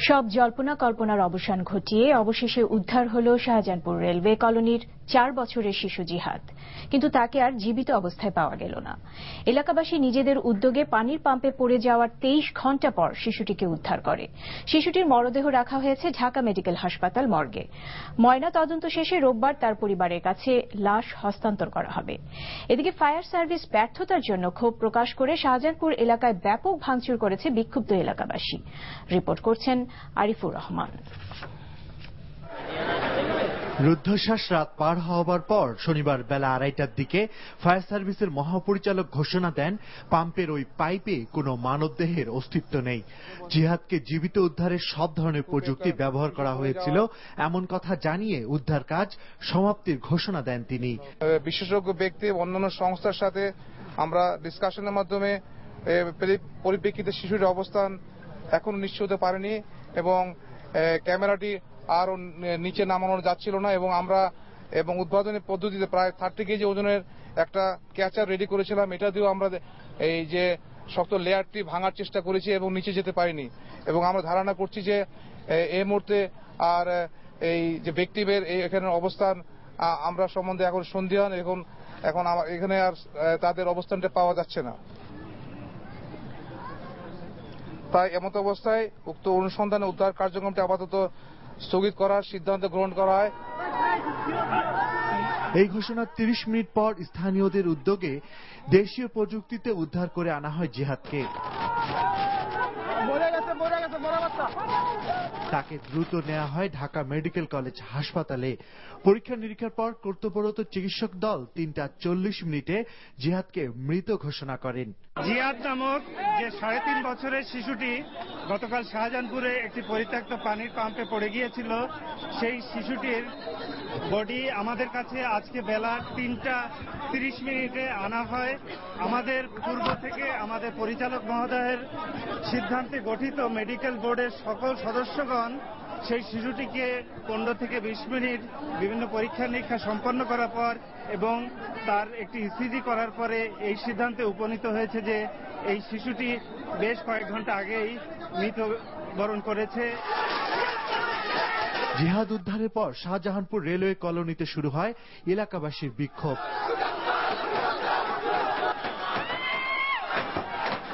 সব জল্পনা কল্পনার অবসান ঘটিয়ে অবশেষে উদ্ধার হল শাহজাহানপুর রেলওয়ে কলোনির 4 বছরের শিশু জিহাদ, কিন্তু তাকে আর জীবিত অবস্থায় পাওয়া গেল না। এলাকাবাসী নিজেদের উদ্যোগে পানির পাম্পে পড়ে যাওয়ার 23 ঘণ্টা পর শিশুটিকে উদ্ধার করে। শিশুটির মরদেহ রাখা হয়েছে ঢাকা মেডিকেল হাসপাতাল মর্গে। ময়না তদন্ত শেষে রোববার তার পরিবারের কাছে লাশ হস্তান্তর করা হবে। এদিকে ফায়ার সার্ভিস ব্যর্থতার জন্য ক্ষোভ প্রকাশ করে শাহজাহানপুর এলাকায় ব্যাপক ভাঙচুর করেছে বিক্ষুব্ধ এলাকাবাসী। রিপোর্ট করছেন আরিফুর রহমান। রুদ্ধশ্বাস রাত পার হওয়ার পর শনিবার বেলা 2:30টার দিকে ফায়ার সার্ভিসের মহাপরিচালক ঘোষণা দেন, পাম্পের ওই পাইপে কোনো মানবদেহের অস্তিত্ব নেই। জিহাদকে জীবিত উদ্ধারের সব ধরনের প্রযুক্তি ব্যবহার করা হয়েছিল এমন কথা জানিয়ে উদ্ধার কাজ সমাপ্তির ঘোষণা দেন তিনি। বিশেষজ্ঞ ব্যক্তি অন্যান্য সংস্থার সাথে আমরা ডিসকাশনের মাধ্যমে পরিপ্রেক্ষিতে শিশুর অবস্থান এখনো নিশ্চিত হতে পারেনি এবং ক্যামেরাটি আরো নিচে নামানো যাচ্ছিল না এবং উদ্বোধনী পদ্ধতিতে প্রায় 30 কেজি ওজনের একটা ক্যাচার রেডি করেছিলাম। এটা দিয়েও আমরা এই যে শক্ত লেয়ারটি ভাঙার চেষ্টা করেছি এবং নিচে যেতে পারিনি এবং আমরা ধারণা করছি যে এই মুহূর্তে আর এই যে ব্যক্তিদের এখানে অবস্থান আমরা সম্বন্ধে এখন সন্দিহান। এখন এখানে আর তাদের অবস্থানটা পাওয়া যাচ্ছে না। তাই এমত অবস্থায় উক্ত অনুসন্ধানে উদ্ধার কার্যক্রমটি আপাতত স্থগিত করার সিদ্ধান্ত গ্রহণ করা হয়। এই ঘোষণার 30 মিনিট পর স্থানীয়দের উদ্যোগে দেশীয় প্রযুক্তিতে উদ্ধার করে আনা হয় জিহাদকে। তাকে দ্রুত নেওয়া হয় ঢাকা মেডিকেল কলেজ হাসপাতালে। পরীক্ষা নিরীক্ষার পর কর্তব্যরত চিকিৎসক দল 3টা 40 মিনিটে জিহাদকে মৃত ঘোষণা করেন। জিহাদ নামক যে 3.5 বছরের শিশুটি গতকাল শাহজাহানপুরে একটি পরিত্যক্ত পানির পাম্পে পড়ে গিয়েছিল, সেই শিশুটির বডি আমাদের কাছে আজকে বেলা 3টা 30 মিনিটে আনা হয়। আমাদের পূর্ব থেকে আমাদের পরিচালক মহোদয়ের সিদ্ধান্তে গঠিত মেডিকেল বোর্ডের সকল সদস্যগণ সেই শিশুটিকে 15 থেকে 20 মিনিট বিভিন্ন পরীক্ষা নিরীক্ষা সম্পন্ন করার পর এবং তার একটি ইসিজি করার পরে এই সিদ্ধান্তে উপনীত হয়েছে যে এই শিশুটি বেশ কয়েক ঘন্টা আগেই মৃত্যুবরণ করেছে। জিহাদ উদ্ধারের পর শাহজাহানপুর রেলওয়ে কলোনিতে শুরু হয় এলাকাবাসীর বিক্ষোভ।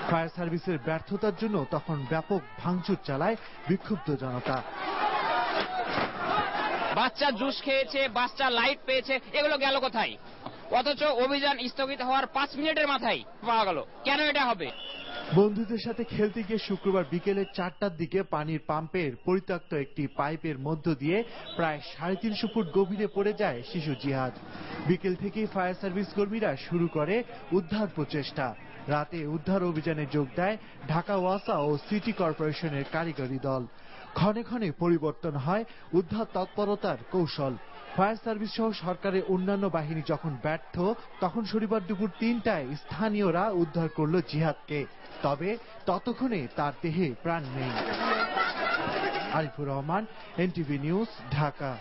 ফায়ার সার্ভিসের ব্যর্থতার জন্য তখন ব্যাপক ভাঙচুর চালায় বিক্ষুব্ধ জনতা। বাচ্চা জুস খেয়েছে, বাচ্চা লাইট পেয়েছে, এগুলো গেল কোথায়? অথচ অভিযান স্থগিত হওয়ার 5 মিনিটের মাথায় পাওয়া গেল। কেন এটা হবে? বন্ধুদের সাথে খেলতে গিয়ে শুক্রবার বিকেলে 4টার দিকে পানির পাম্পের পরিত্যক্ত একটি পাইপের মধ্য দিয়ে প্রায় 350 ফুট গভীরে পড়ে যায় শিশু জিহাদ। বিকেল থেকেই ফায়ার সার্ভিস কর্মীরা শুরু করে উদ্ধার প্রচেষ্টা। রাতে উদ্ধার অভিযানে যোগ দেয় ঢাকা ওয়াসা ও সিটি কর্পোরেশনের কারিগরি দল। ক্ষণে ক্ষণে পরিবর্তন হয় উদ্ধার তৎপরতার কৌশল। ফায়ার সার্ভিস সহ সরকারের অন্যান্য বাহিনী যখন ব্যর্থ, তখন শনিবার দুপুর 3টায় স্থানীয়রা উদ্ধার করল জিহাদকে। তবে ততক্ষণে তার দেহে প্রাণ নেই। Arifur Rahman, NTV news, Dhaka.